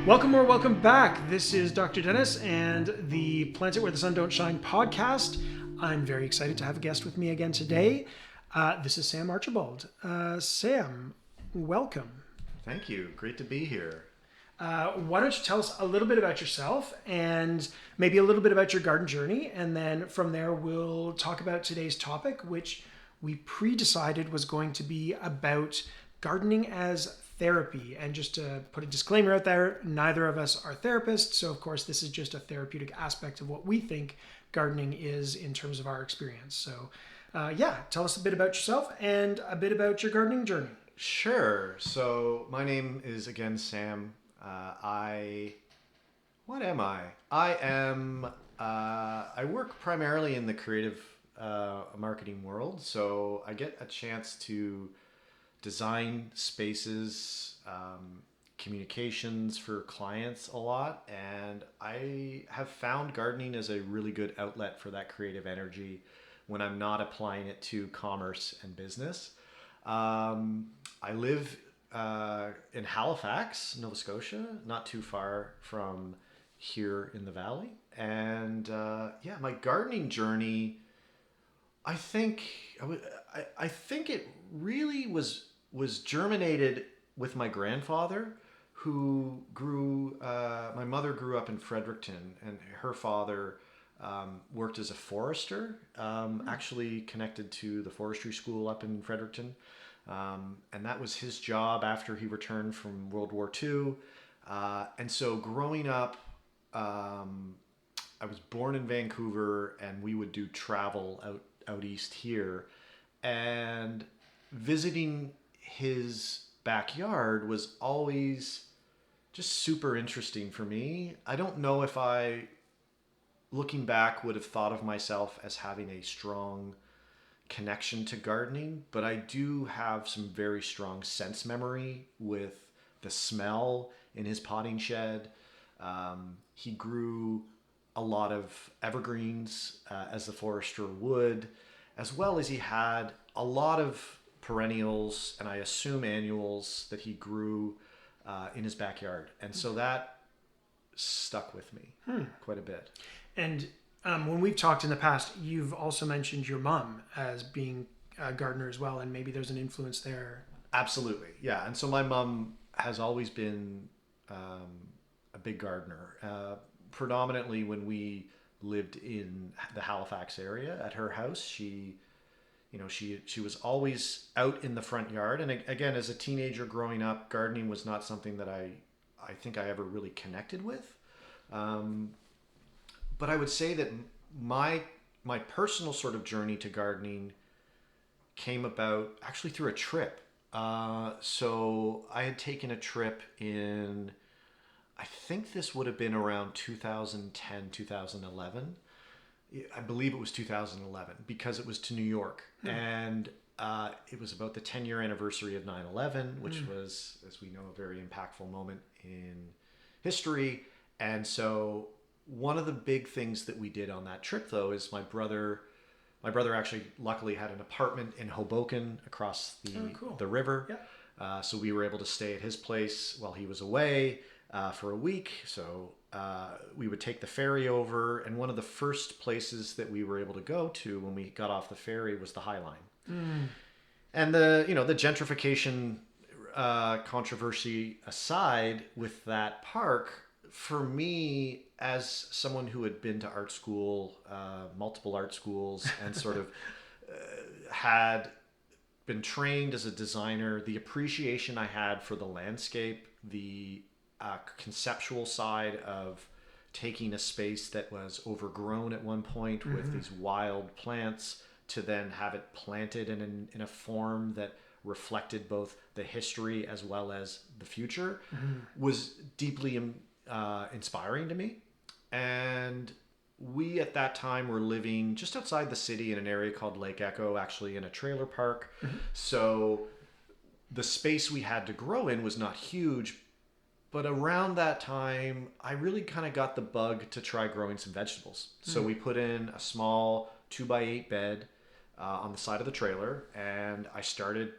Welcome or welcome back. This is Dr. Dennis and the Planet Where the Sun Don't Shine podcast. I'm very excited to have a guest with me again today. This is Sam Archibald. Sam, welcome. Thank you. Great to be here. Why don't you tell us a little bit about yourself and maybe a little bit about your garden journey, and then from there we'll talk about today's topic, which we pre-decided was going to be about gardening as therapy. And just to put a disclaimer out there, neither of us are therapists, so of course this is just a therapeutic aspect of what we think gardening is in terms of our experience. So tell us a bit about yourself and a bit about your gardening journey. Sure. So my name is again Sam. What am I? I work primarily in the creative marketing world. So I get a chance to design spaces, communications for clients a lot. And I have found gardening as a really good outlet for that creative energy when I'm not applying it to commerce and business. I live in Halifax, Nova Scotia, not too far from here in the valley. And my gardening journey, I think it really was germinated with my grandfather, who grew. My mother grew up in Fredericton, and her father worked as a forester, actually connected to the forestry school up in Fredericton. And that was his job after he returned from World War II. And so growing up, I was born in Vancouver, and we would do travel out east here. And visiting his backyard was always just super interesting for me. I don't know if I, looking back, would have thought of myself as having a strong connection to gardening, but I do have some very strong sense memory with the smell in his potting shed. He grew a lot of evergreens, as the forester would, as well as he had a lot of perennials and I assume annuals that he grew in his backyard. And so that stuck with me quite a bit. And when we've talked in the past, you've also mentioned your mom as being a gardener as well, and maybe there's an influence there. Absolutely, yeah. And so my mom has always been a big gardener. Predominantly when we lived in the Halifax area at her house, she was always out in the front yard. And again, as a teenager growing up, gardening was not something that I think I ever really connected with. But I would say that my personal sort of journey to gardening came about actually through a trip. So I had taken a trip in, I think this would have been around 2010, 2011. I believe it was 2011 because it was to New York. And it was about the 10-year anniversary of 9/11, which was, as we know, a very impactful moment in history. And so one of the big things that we did on that trip, though, is my brother actually luckily had an apartment in Hoboken across the river. Yeah. So we were able to stay at his place while he was away for a week. So we would take the ferry over, and one of the first places that we were able to go to when we got off the ferry was the High Line. And the gentrification controversy aside with that park, for me, as someone who had been to art school, multiple art schools, and sort of had been trained as a designer, the appreciation I had for the landscape, the conceptual side of taking a space that was overgrown at one point with these wild plants to then have it planted in a form that reflected both the history as well as the future was deeply inspiring to me. And we at that time were living just outside the city in an area called Lake Echo, actually in a trailer park. So the space we had to grow in was not huge, but around that time I really kind of got the bug to try growing some vegetables. So we put in a small 2x8 bed on the side of the trailer, and I started,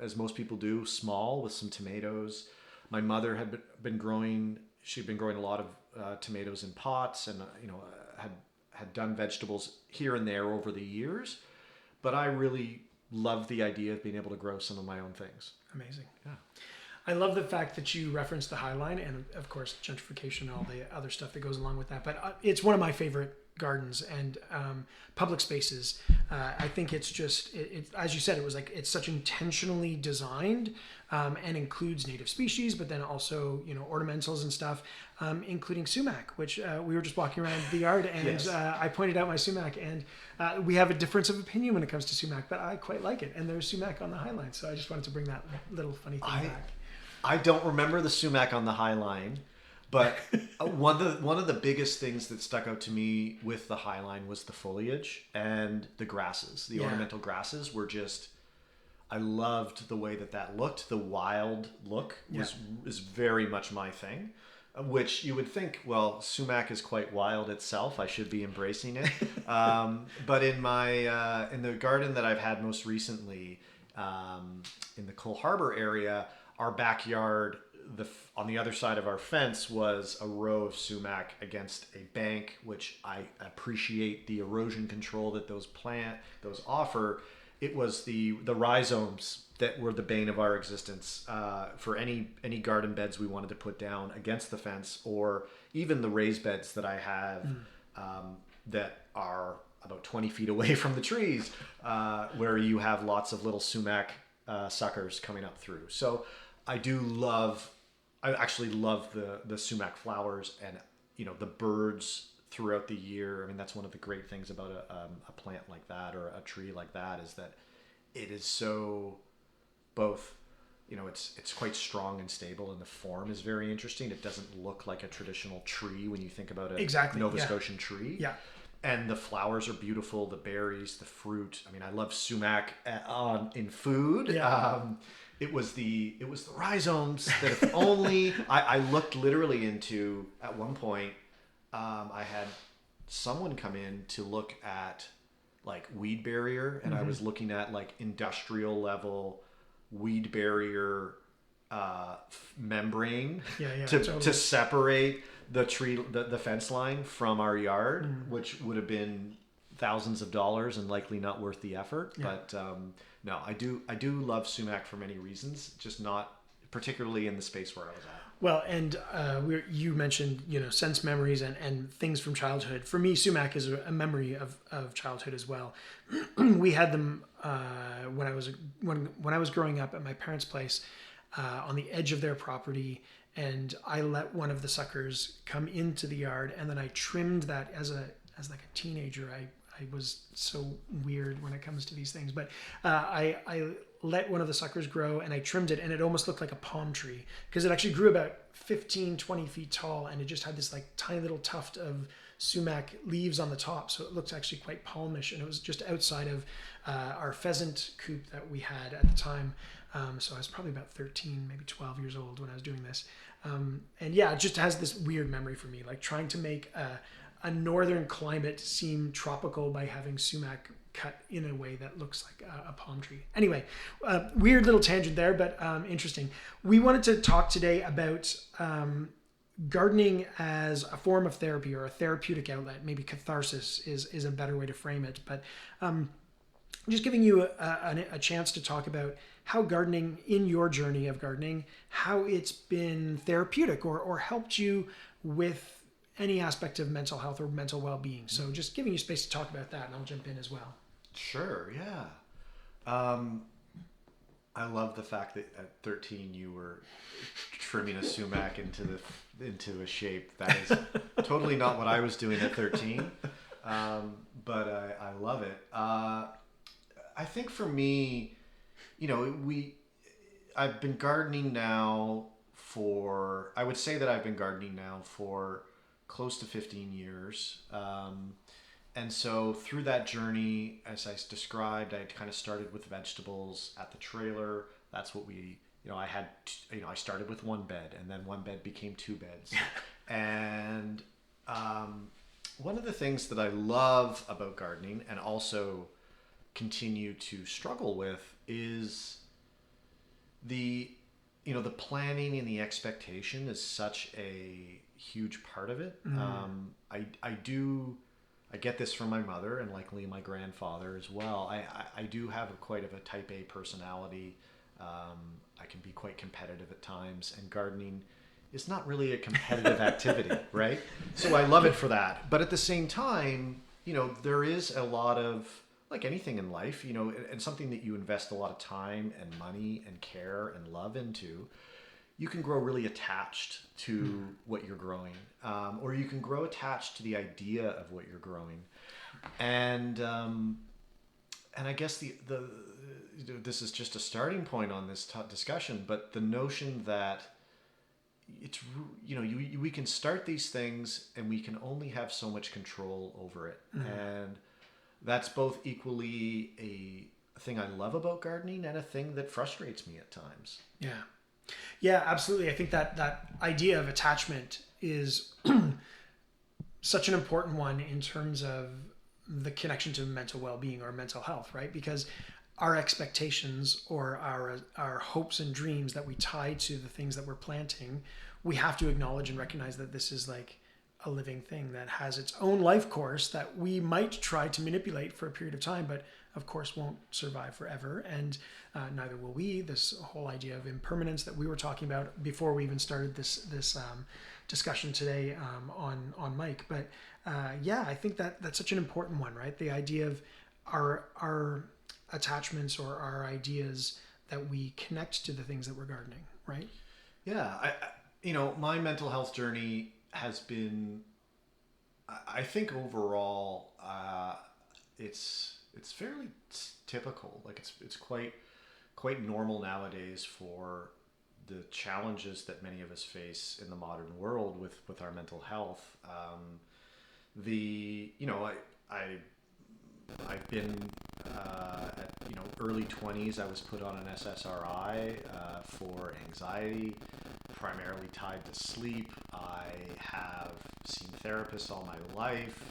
as most people do, small with some tomatoes. My mother had been growing she'd been growing a lot of tomatoes in pots, and had done vegetables here and there over the years. But I really love the idea of being able to grow some of my own things. Amazing. Yeah. I love the fact that you referenced the High Line and, of course, gentrification and all the other stuff that goes along with that. But it's one of my favorite gardens and public spaces. I think it's just, as you said, it was like it's such intentionally designed and includes native species, but then also, ornamentals and stuff, including sumac, which we were just walking around the yard and Yes. I pointed out my sumac, and we have a difference of opinion when it comes to sumac, but I quite like it. And there's sumac on the High Line. So I just wanted to bring that little funny thing back. I don't remember the sumac on the High Line, but one of the biggest things that stuck out to me with the High Line was the foliage and the grasses. The ornamental grasses were just, I loved the way that looked. The wild look is very much my thing, which you would think, well, sumac is quite wild itself. I should be embracing it. But in my in the garden that I've had most recently, in the Cole Harbor area, our backyard, on the other side of our fence was a row of sumac against a bank, which I appreciate the erosion control that those offer. It was the rhizomes that were the bane of our existence for any garden beds we wanted to put down against the fence, or even the raised beds that I have that are about 20 feet away from the trees, where you have lots of little sumac suckers coming up through. So I actually love the sumac flowers and, the birds throughout the year. I mean, that's one of the great things about a plant like that, or a tree like that, is that it is so both, it's quite strong and stable, and the form is very interesting. It doesn't look like a traditional tree when you think about a Nova Scotian tree. Yeah. And the flowers are beautiful, the berries, the fruit. I mean, I love sumac in food. Yeah. It was the rhizomes that if only I looked literally into, at one point, I had someone come in to look at like weed barrier, and I was looking at like industrial level weed barrier membrane to separate the tree, the fence line from our yard, which would have been thousands of dollars and likely not worth the effort. Yeah. But no, I do love sumac for many reasons, just not particularly in the space where I was at. Well, and you mentioned, sense memories and things from childhood. For me, sumac is a memory of childhood as well. We had them when I was growing up at my parents' place on the edge of their property, and I let one of the suckers come into the yard, and then I trimmed that as like a teenager. I was so weird when it comes to these things, but I let one of the suckers grow, and I trimmed it, and it almost looked like a palm tree, because it actually grew about 15-20 feet tall, and it just had this like tiny little tuft of sumac leaves on the top, so it looked actually quite palmish, and it was just outside of our pheasant coop that we had at the time. So I was probably about 13, maybe 12 years old when I was doing this. And yeah, it just has this weird memory for me, like trying to make a northern climate seem tropical by having sumac cut in a way that looks like a palm tree. Anyway, weird little tangent there, but interesting. We wanted to talk today about gardening as a form of therapy or a therapeutic outlet. Maybe catharsis is a better way to frame it, but just giving you a chance to talk about how gardening, in your journey of gardening, how it's been therapeutic or helped you with any aspect of mental health or mental well-being. So just giving you space to talk about that, and I'll jump in as well. Sure, yeah. I love the fact that at 13 you were trimming a sumac into a shape. That is totally not what I was doing at 13, but I love it. I think for me, I've been gardening now for, I would say that I've been gardening now for close to 15 years. And so through that journey, as I described, I kind of started with vegetables at the trailer. That's what I started with one bed, and then one bed became two beds. And one of the things that I love about gardening, and also continue to struggle with, is the the planning and the expectation is such a huge part of it. I get this from my mother and likely my grandfather as well. I do have quite of a type A personality. I can be quite competitive at times, and gardening is not really a competitive activity, right? So I love it for that. But at the same time, there is a lot of, like anything in life, and something that you invest a lot of time and money and care and love into, you can grow really attached to what you're growing, or you can grow attached to the idea of what you're growing. And I guess this is just a starting point on this discussion, but the notion that it's, we can start these things and we can only have so much control over it. And that's both equally a thing I love about gardening and a thing that frustrates me at times. Yeah, absolutely. I think that idea of attachment is such an important one in terms of the connection to mental well-being or mental health, right? Because our expectations or our hopes and dreams that we tie to the things that we're planting, we have to acknowledge and recognize that this is like a living thing that has its own life course that we might try to manipulate for a period of time, but of course won't survive forever, and neither will we. This whole idea of impermanence that we were talking about before we even started this discussion today on mic. But I think that's such an important one, right? The idea of our attachments or our ideas that we connect to the things that we're gardening, right? Yeah, my mental health journey has been, I think overall, it's fairly typical. Like it's quite normal nowadays for the challenges that many of us face in the modern world with our mental health. I've been at early 20s. I was put on an SSRI for anxiety, primarily tied to sleep. I have seen therapists all my life,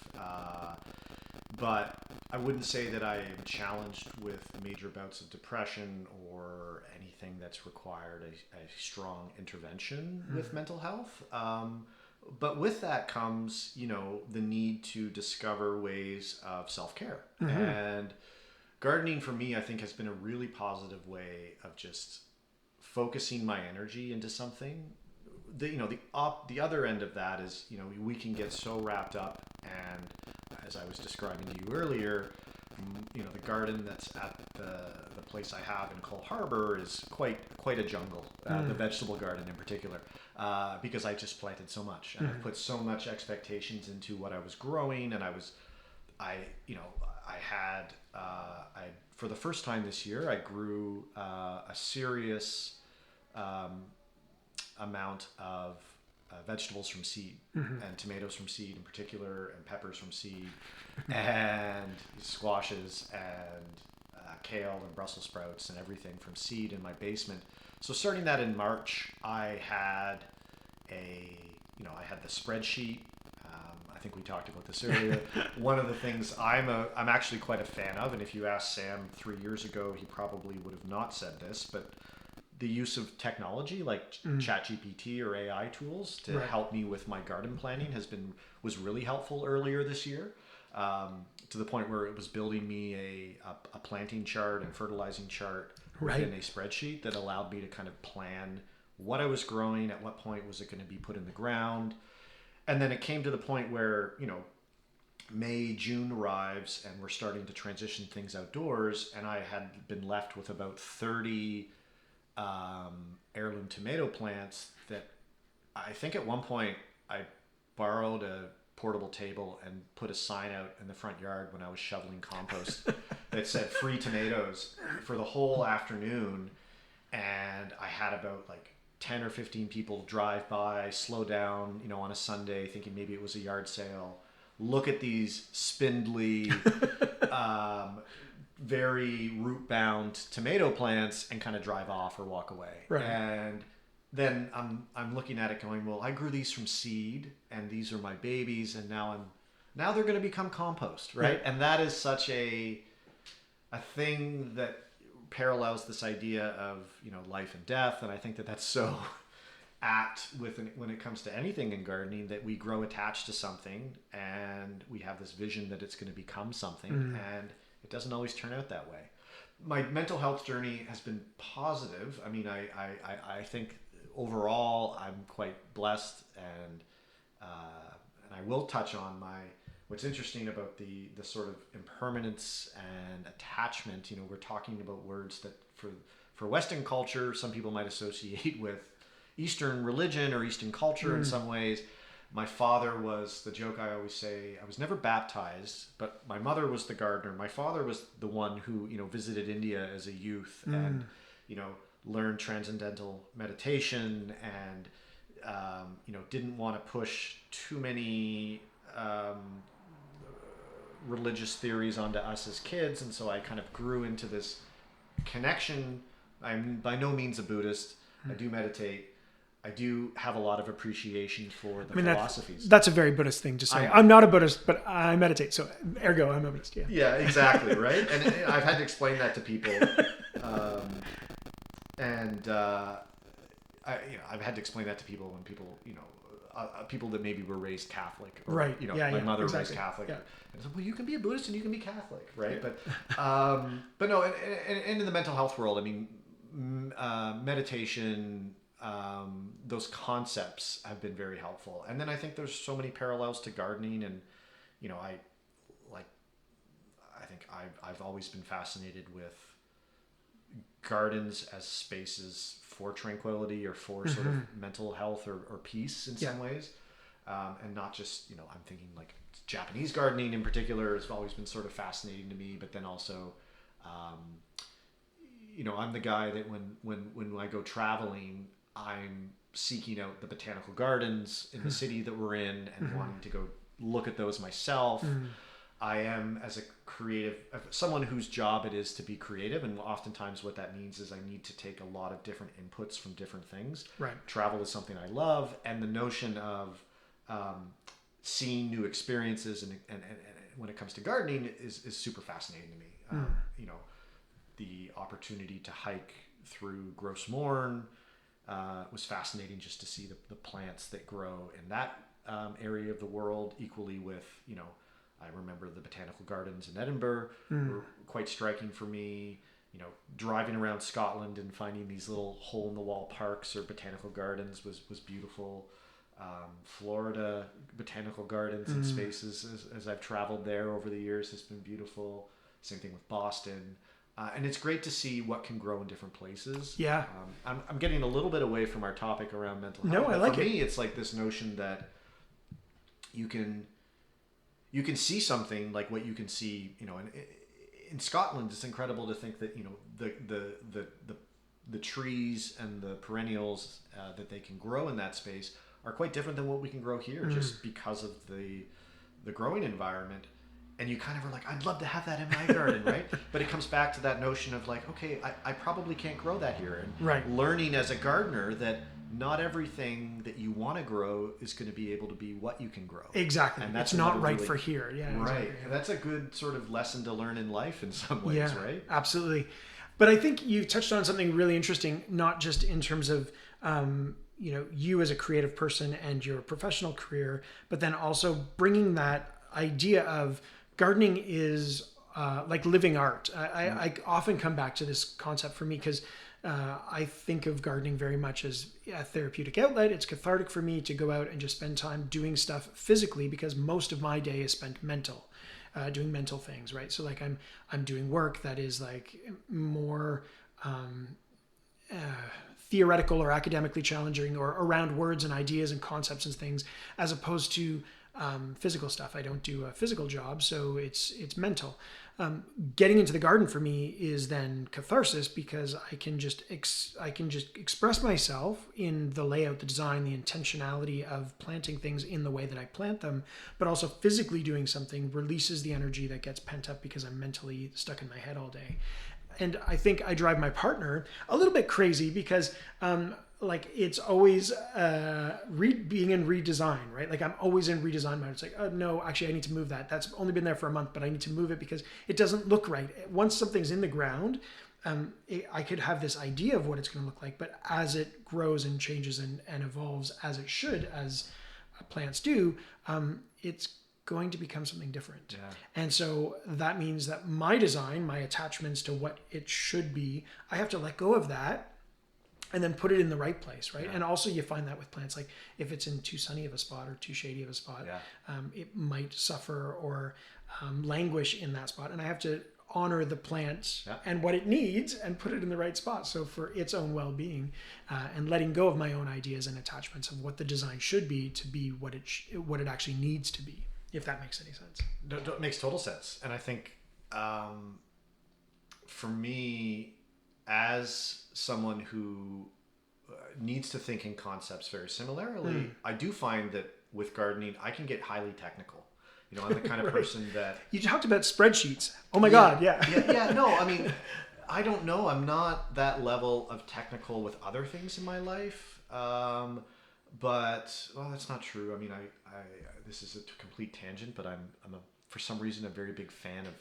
but I wouldn't say that I am challenged with major bouts of depression or anything that's required a strong intervention with mental health. But with that comes, the need to discover ways of self-care. And gardening for me, I think, has been a really positive way of just focusing my energy into something. The other end of that is, we can get so wrapped up, and as I was describing to you earlier, the garden that's at the place I have in Cole Harbour is quite a jungle. The vegetable garden in particular, because I just planted so much, and I put so much expectations into what I was growing, and for the first time this year, I grew a serious amount of vegetables from seed, and tomatoes from seed in particular, and peppers from seed, and squashes, and kale and Brussels sprouts and everything from seed in my basement. So starting that in March, I had the spreadsheet. I think we talked about this earlier. One of the things I'm actually quite a fan of, and if you asked Sam 3 years ago, he probably would have not said this, but the use of technology like ChatGPT or AI tools to help me with my garden planning was really helpful earlier this year, to the point where it was building me a planting chart and fertilizing chart within a spreadsheet that allowed me to kind of plan what I was growing, at what point was it going to be put in the ground. And then it came to the point where, May, June arrives, and we're starting to transition things outdoors, and I had been left with about 30 heirloom tomato plants that I think at one point I borrowed a portable table and put a sign out in the front yard when I was shoveling compost that said free tomatoes for the whole afternoon. And I had about like 10 or 15 people drive by, slow down, on a Sunday, thinking maybe it was a yard sale, look at these spindly, very root-bound tomato plants and kind of drive off or walk away. Right. And then I'm looking at it going, well, I grew these from seed, and these are my babies, and now they're going to become compost, right? And that is such a thing that parallels this idea of, life and death. And I think that that's so apt when it comes to anything in gardening, that we grow attached to something and we have this vision that it's going to become something, and it doesn't always turn out that way. My mental health journey has been positive. I mean, I think overall I'm quite blessed, and I will touch on what's interesting about the sort of impermanence and attachment. We're talking about words that for Western culture, some people might associate with Eastern religion or Eastern culture in some ways. My father was, the joke I always say, I was never baptized, but my mother was the gardener. My father was the one who, visited India as a youth and, learned transcendental meditation and, didn't want to push too many religious theories onto us as kids. And so I kind of grew into this connection. I'm by no means a Buddhist. I do meditate. I do have a lot of appreciation for the philosophies. That's a very Buddhist thing to say. I'm not a Buddhist, but I meditate. So ergo, I'm a Buddhist. Yeah. Yeah, exactly. Right. And I've had to explain that to people. I've had to explain that to people when people, people that maybe were raised Catholic. Or, right. My mother was exactly. Catholic. Yeah. And it's like, well, you can be a Buddhist and you can be Catholic, right? Yeah. But no, and in the mental health world, I mean, meditation, those concepts have been very helpful. And then I think there's so many parallels to gardening, and I think I've always been fascinated with gardens as spaces for tranquility or for sort of mental health or peace in some ways, and not just I'm thinking like Japanese gardening in particular has always been sort of fascinating to me, but then also I'm the guy that when I go traveling, I'm seeking out the botanical gardens in the city that we're in and wanting to go look at those myself. I am, as a creative, someone whose job it is to be creative, and oftentimes what that means is I need to take a lot of different inputs from different things. Right. Travel is something I love, and the notion of seeing new experiences and when it comes to gardening is super fascinating to me. The opportunity to hike through Gross Mourne was fascinating, just to see the plants that grow in that area of the world. Equally with, I remember the botanical gardens in Edinburgh were quite striking for me. Driving around Scotland and finding these little hole-in-the-wall parks or botanical gardens was beautiful. Florida botanical gardens and spaces, as I've traveled there over the years, has been beautiful. Same thing with Boston. And it's great to see what can grow in different places. Yeah. I'm getting a little bit away from our topic around mental health. No, I like it. For me, it's like this notion that you can see something like what you can see, and in Scotland, it's incredible to think that, the trees and the perennials that they can grow in that space are quite different than what we can grow here, just because of the growing environment. And you kind of are like, I'd love to have that in my garden, right? But it comes back to that notion of like, okay, I probably can't grow that here. And learning as a gardener that not everything that you want to grow is going to be able to be what you can grow. Exactly. And that's not right for here. Yeah. Right. Exactly. And that's a good sort of lesson to learn in life in some ways, right? Absolutely. But I think you touched on something really interesting, not just in terms of, you as a creative person and your professional career, but then also bringing that idea of gardening is like living art. I often come back to this concept for me because I think of gardening very much as a therapeutic outlet. It's cathartic for me to go out and just spend time doing stuff physically, because most of my day is spent doing mental things, right? So like I'm doing work that is like more theoretical or academically challenging, or around words and ideas and concepts and things, as opposed to physical stuff. I don't do a physical job, so it's mental. Getting into the garden for me is then catharsis, because I can just express myself in the layout, the design, the intentionality of planting things in the way that I plant them, but also physically doing something releases the energy that gets pent up because I'm mentally stuck in my head all day. And I think I drive my partner a little bit crazy because like it's always being in redesign, right? Like I'm always in redesign mode. It's like, oh no, actually I need to move that. That's only been there for a month, but I need to move it because it doesn't look right. Once something's in the ground, I could have this idea of what it's going to look like, but as it grows and changes and evolves as it should, as plants do, it's going to become something different. Yeah. And so that means that my design, my attachments to what it should be, I have to let go of that and then put it in the right place, right? Yeah. And also you find that with plants, like if it's in too sunny of a spot or too shady of a spot, it might suffer or languish in that spot. And I have to honor the plant and what it needs and put it in the right spot. So for its own well-being and letting go of my own ideas and attachments of what the design should be to be what it actually needs to be, if that makes any sense. It makes total sense. And I think for me, as someone who needs to think in concepts very similarly, I do find that with gardening, I can get highly technical. You know, I'm the kind of person that... You talked about spreadsheets. Oh my God, yeah. No, I mean, I don't know. I'm not that level of technical with other things in my life. But, well, that's not true. I mean, I this is a complete tangent, but for some reason, a very big fan of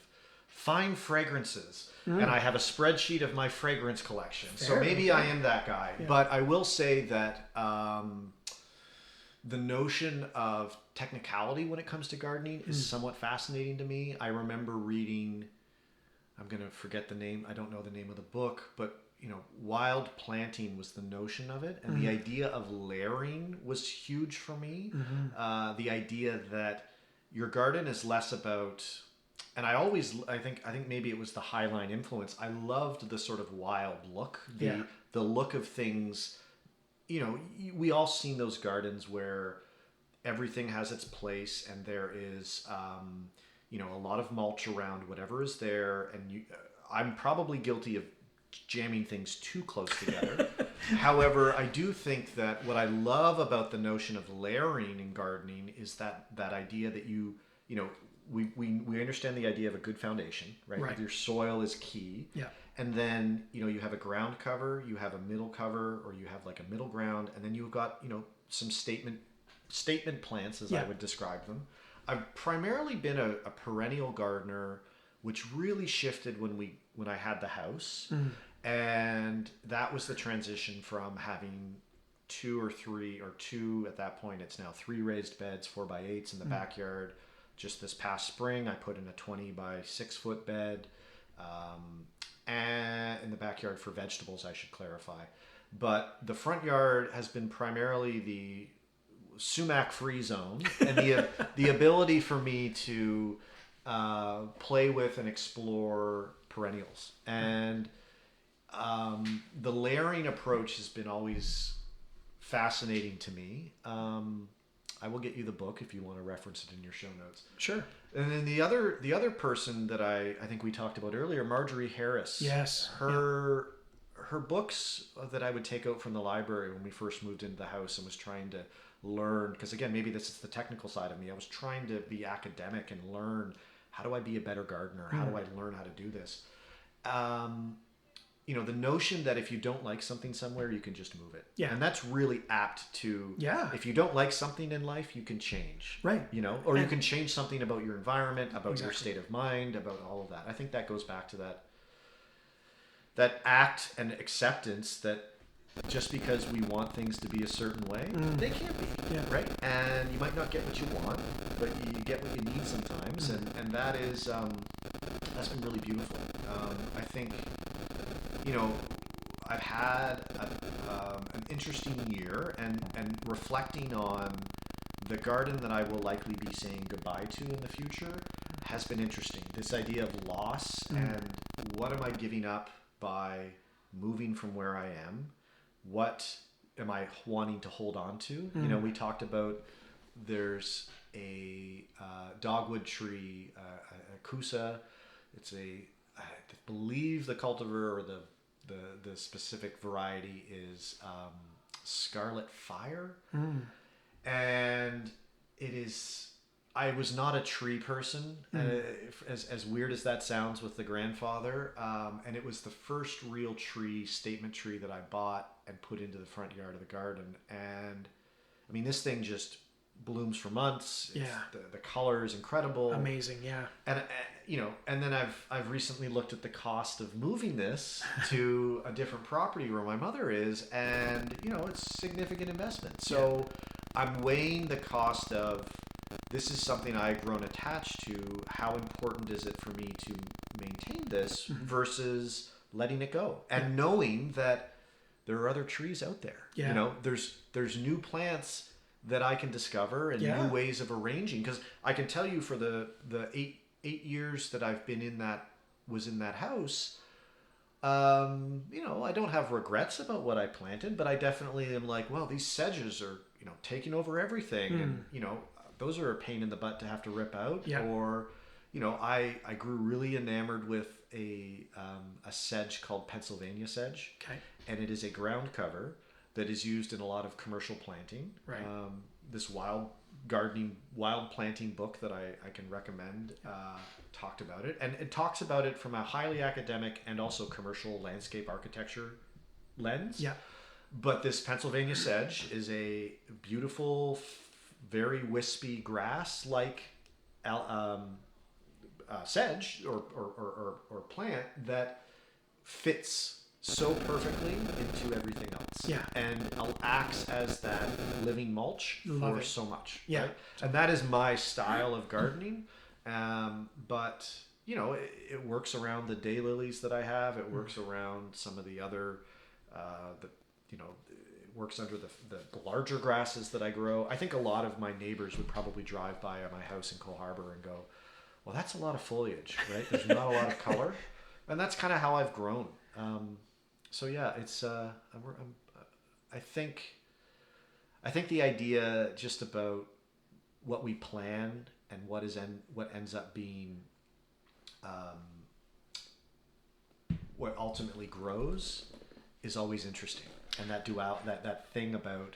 fine fragrances. And I have a spreadsheet of my fragrance collection. So maybe I am that guy. Yeah. But I will say that the notion of technicality when it comes to gardening is somewhat fascinating to me. I remember reading, I'm going to forget the name, I don't know the name of the book, but you know, wild planting was the notion of it, and the idea of layering was huge for me. The idea that your garden is less about, and I think maybe it was the Highline influence. I loved the sort of wild look, the look of things. You know, we all seen those gardens where everything has its place and there is, you know, a lot of mulch around whatever is there. And I'm probably guilty of jamming things too close together. However, I do think that what I love about the notion of layering in gardening is that idea that you know, we understand the idea of a good foundation, right? Your soil is key. Yeah. And then, you know, you have a ground cover, you have a middle cover, or you have like a middle ground, and then you've got, you know, some statement plants, as I would describe them. I've primarily been a perennial gardener, which really shifted when I had the house. And that was the transition from having two at that point, it's now 3 raised beds, 4x8s in the backyard. Just this past spring, I put in a 20 by 6 foot bed. And in the backyard for vegetables, I should clarify. But the front yard has been primarily the sumac free zone and the ability for me to play with and explore perennials. And the layering approach has been always fascinating to me. I will get you the book if you want to reference it in your show notes. Sure. And then the other person that I think we talked about earlier, Marjorie Harris. Yes. Her books that I would take out from the library when we first moved into the house and was trying to learn, because again, maybe this is the technical side of me. I was trying to be academic and learn, how do I be a better gardener? How do I learn how to do this? You know, the notion that if you don't like something somewhere, you can just move it. Yeah. And that's really apt to, if you don't like something in life, you can change. Right. You know, or you can change something about your environment, about your state of mind, about all of that. I think that goes back to that act and acceptance that just because we want things to be a certain way, they can't be. Yeah. Right. And you might not get what you want, but you get what you need sometimes. And that is, that's been really beautiful. I think, you know, I've had an interesting year and reflecting on the garden that I will likely be saying goodbye to in the future has been interesting. This idea of loss and what am I giving up by moving from where I am? What am I wanting to hold on to? You know, we talked about there's a dogwood tree, a kusa. It's I believe the cultivar or the specific variety is Scarlet Fire. And it is, I was not a tree person, as weird as that sounds with the grandfather. And it was the first real statement tree that I bought and put into the front yard of the garden. And I mean, this thing just blooms for months. Yeah. The color is incredible. Amazing. Yeah. And and then I've recently looked at the cost of moving this to a different property where my mother is, and it's significant investment. So I'm weighing the cost of, this is something I've grown attached to. How important is it for me to maintain this versus letting it go, and knowing that there are other trees out there. Yeah. There's new plants that I can discover and new ways of arranging. Because I can tell you, for the 8 years that I've been in that house, I don't have regrets about what I planted, but I definitely am like, well, these sedges are taking over everything, and those are a pain in the butt to have to rip out. Yeah. Or I grew really enamored with a sedge called Pennsylvania sedge. Okay. And it is a ground cover that is used in a lot of commercial planting. Right. This wild planting book that I can recommend talked about it. And it talks about it from a highly academic and also commercial landscape architecture lens. Yeah. But this Pennsylvania sedge is a beautiful, very wispy grass like sedge or plant that fits so perfectly into everything else. Yeah. And acts as that living mulch Love for it. so much. Yeah. Right? And that is my style of gardening. But it works around the daylilies that I have. It works around some of the other it works under the larger grasses that I grow. I think a lot of my neighbors would probably drive by my house in Cole Harbour and go, well, that's a lot of foliage, right? There's not a lot of color. And that's kind of how I've grown. So yeah, it's I think the idea just about what we plan and what ends up being what ultimately grows is always interesting. And that thing about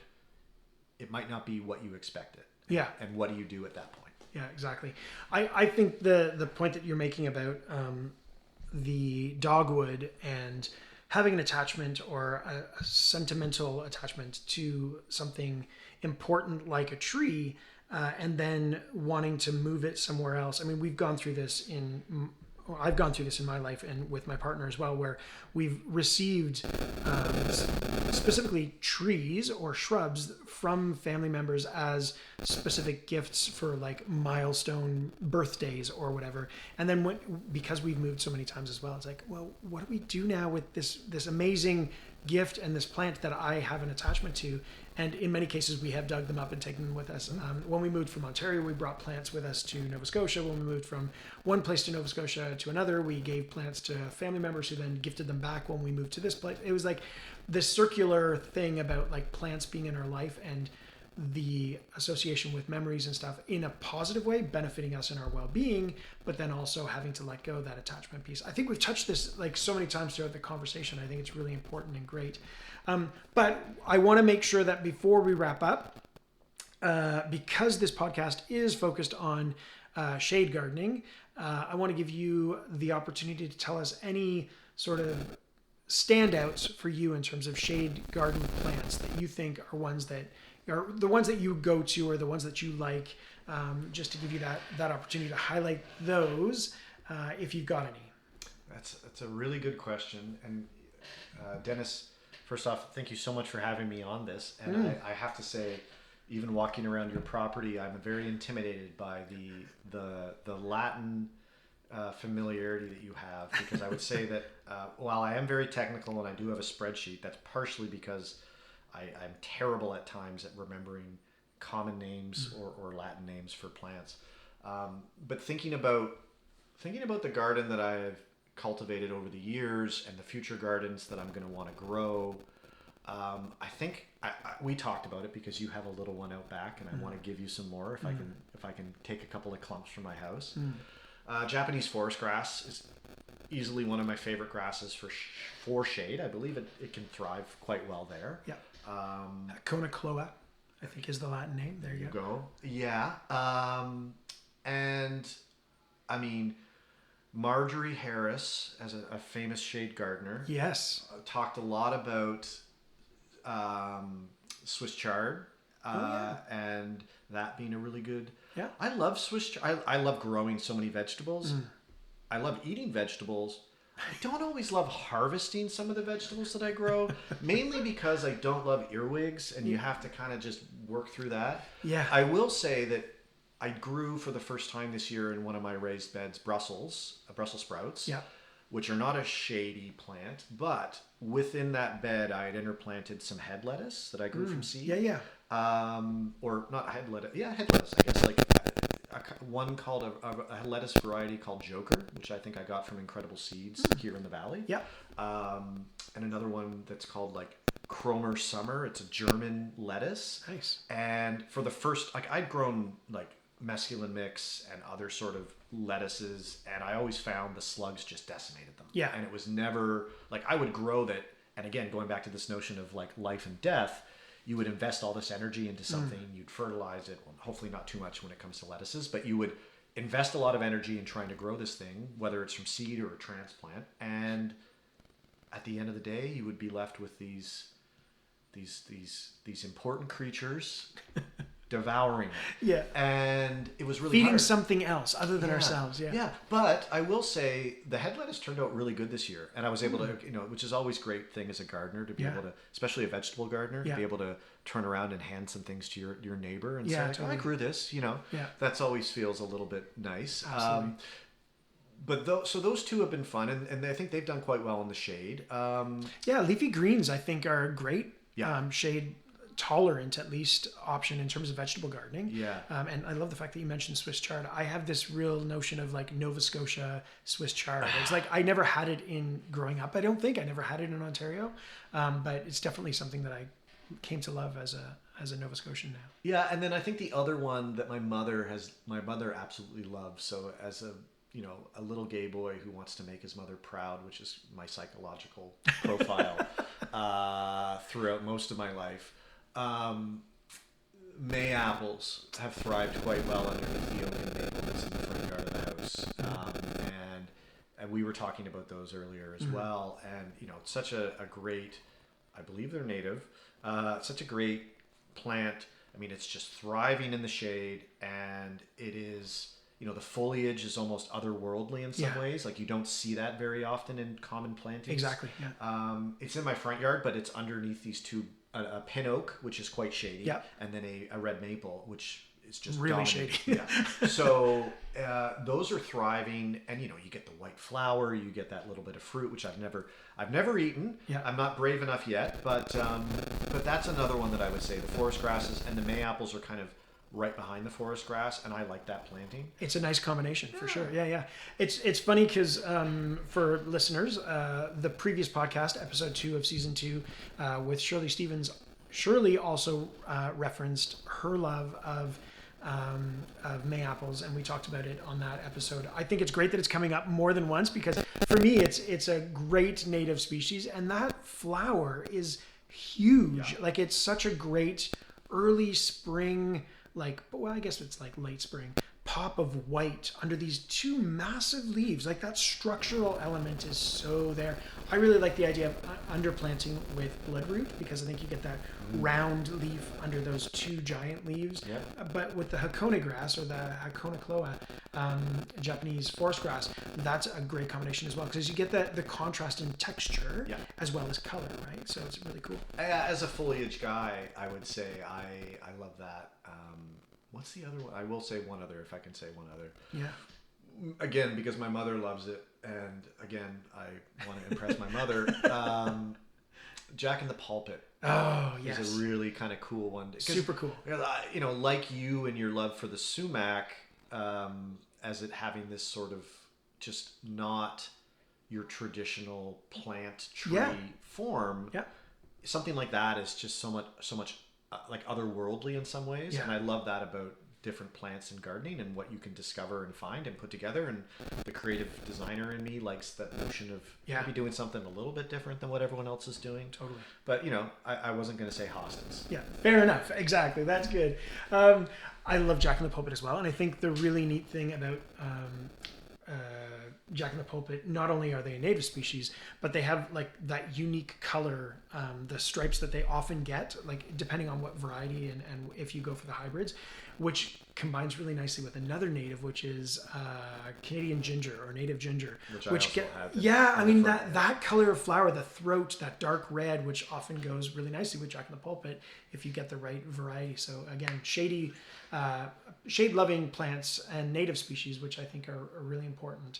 it might not be what you expected. Yeah. And what do you do at that point? Yeah, exactly. I think the point that you're making about the dogwood and having an attachment or a sentimental attachment to something important like a tree, and then wanting to move it somewhere else. I mean, I've gone through this in my life and with my partner as well, where we've received specifically trees or shrubs from family members as specific gifts for like milestone birthdays or whatever. And then because we've moved so many times as well, it's like, well, what do we do now with this amazing gift and this plant that I have an attachment to? And in many cases, we have dug them up and taken them with us. When we moved from Ontario, we brought plants with us to Nova Scotia. When we moved from one place to Nova Scotia to another, we gave plants to family members who then gifted them back when we moved to this place. It was like this circular thing about like plants being in our life and the association with memories and stuff in a positive way, benefiting us in our well-being, but then also having to let go of that attachment piece. I think we've touched this like so many times throughout the conversation. I think it's really important and great. But I want to make sure that before we wrap up, because this podcast is focused on shade gardening, I want to give you the opportunity to tell us any sort of standouts for you in terms of shade garden plants that you think are ones that are the ones that you go to or the ones that you like, just to give you that opportunity to highlight those if you've got any. That's a really good question. And Dennis, first off, thank you so much for having me on this. And I have to say, even walking around your property, I'm very intimidated by the Latin familiarity that you have, because I would say that while I am very technical and I do have a spreadsheet, that's partially because I'm terrible at times at remembering common names or Latin names for plants. But thinking about the garden that I've cultivated over the years and the future gardens that I'm going to want to grow, I think we talked about it because you have a little one out back, and I want to give you some more if I can take a couple of clumps from my house. Japanese forest grass is easily one of my favorite grasses for shade. I believe it can thrive quite well there. Yeah. Conacloa, I think, is the Latin name. There you go. Yeah. And I mean, Marjorie Harris, as a famous shade gardener, yes, talked a lot about Swiss chard. and that being a really good. Yeah. I love I love growing so many vegetables. I love eating vegetables. I don't always love harvesting some of the vegetables that I grow, mainly because I don't love earwigs, and you have to kind of just work through that. Yeah. I will say that I grew for the first time this year in one of my raised beds Brussels sprouts, which are not a shady plant, but within that bed I had interplanted some head lettuce that I grew from seed. Or not head lettuce. Yeah, head lettuce, I guess. Like one called a lettuce variety called Joker, which I think I got from Incredible Seeds here in the valley. And another one that's called like Cromer Summer. It's a German lettuce. Nice. And for the first, like I'd grown like mesclun mix and other sort of lettuces, and I always found the slugs just decimated them. Yeah. And it was never like I would grow that. And again, going back to this notion of like life and death, you would invest all this energy into something, you'd fertilize it, well, hopefully not too much when it comes to lettuces, but you would invest a lot of energy in trying to grow this thing, whether it's from seed or a transplant. And at the end of the day, you would be left with these important creatures devouring it. Yeah. And it was really feeding hard. something else other than ourselves. Yeah. But I will say the head lettuce turned out really good this year. And I was able to, which is always a great thing as a gardener to be able to, especially a vegetable gardener, to be able to turn around and hand some things to your neighbor and say, totally. I grew this, That's always feels a little bit nice. Absolutely. But so those two have been fun, and I think they've done quite well in the shade. Leafy greens I think are great. Yeah. Shade tolerant at least option in terms of vegetable gardening. Yeah. And I love the fact that you mentioned Swiss chard. I have this real notion of like Nova Scotia Swiss chard. It's like I never had it in growing up. I don't think I never had it in Ontario, but it's definitely something that I came to love as a Nova Scotian now. Yeah, and then I think the other one that my mother absolutely loves. So as a little gay boy who wants to make his mother proud, which is my psychological profile throughout most of my life. May apples have thrived quite well underneath the oak and maple that's in the front yard of the house. And we were talking about those earlier as well. And, it's such a great, I believe they're native, such a great plant. I mean, it's just thriving in the shade, and it is, the foliage is almost otherworldly in some ways. Like you don't see that very often in common plantings. Exactly. Yeah. It's in my front yard, but it's underneath these two, a pin oak, which is quite shady, and then a red maple, which is just really dominating. shady. So those are thriving, and you get the white flower, you get that little bit of fruit, which I've never eaten. Yeah. I'm not brave enough yet, but that's another one that I would say. The forest grasses and the May apples are kind of right behind the forest grass, and I like that planting. It's a nice combination for sure. Yeah. It's funny because for listeners, the previous podcast, episode 2 of season 2, with Shirley Stevens, Shirley also referenced her love of May apples, and we talked about it on that episode. I think it's great that it's coming up more than once, because for me it's a great native species, and that flower is huge. Like it's such a great early spring, I guess it's like late spring, pop of white under these two massive leaves. Like that structural element is so there. I really like the idea of underplanting with bloodroot, because I think you get that round leaf under those two giant leaves. But with the Hakone grass, or the Hakone cloa, Japanese forest grass, that's a great combination as well, because you get the contrast in texture as well as color, right? So it's really cool. As a foliage guy, I would say I love that. What's the other one? I will say one other, if I can say one other. Yeah. Again, because my mother loves it, and again, I want to impress my mother. Jack in the Pulpit. Oh, yes. Is a really kind of cool one. Super cool. Like you and your love for the sumac, as it having this sort of just not your traditional plant tree form. Yeah. Something like that is just so much like otherworldly in some ways, and I love that about different plants and gardening and what you can discover and find and put together. And the creative designer in me likes that notion of maybe doing something a little bit different than what everyone else is doing. Totally. But I wasn't going to say hostas. Yeah, fair enough. Exactly. That's good. I love Jack in the Pulpit as well, and I think the really neat thing about Jack in the Pulpit, not only are they a native species, but they have like that unique color, the stripes that they often get, like depending on what variety and if you go for the hybrids, which combines really nicely with another native, which is Canadian ginger or native ginger, which I mean that color of flower, the throat, that dark red, which often goes really nicely with Jack in the Pulpit if you get the right variety. So again, shade-loving plants and native species, which I think are really important.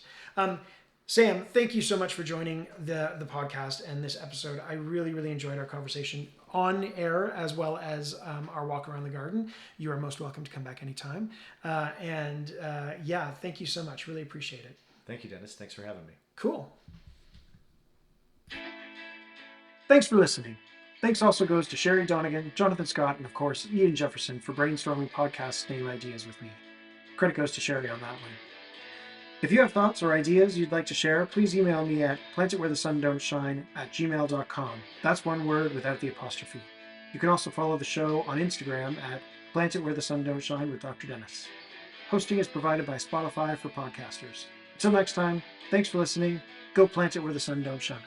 Sam, thank you so much for joining the podcast and this episode. I really, really enjoyed our conversation on air as well as our walk around the garden. You are most welcome to come back anytime. Yeah, thank you so much. Really appreciate it. Thank you, Dennis. Thanks for having me. Cool. Thanks for listening. Thanks also goes to Sherry Donegan, Jonathan Scott, and of course, Ian Jefferson for brainstorming podcast name ideas with me. Credit goes to Sherry on that one. If you have thoughts or ideas you'd like to share, please email me at plantitwherethesundon'tshine@gmail.com. That's one word without the apostrophe. You can also follow the show on Instagram at plantitwherethesundon'tshine with Dr. Dennis. Hosting is provided by Spotify for podcasters. Until next time, thanks for listening. Go plant it where the sun don't shine.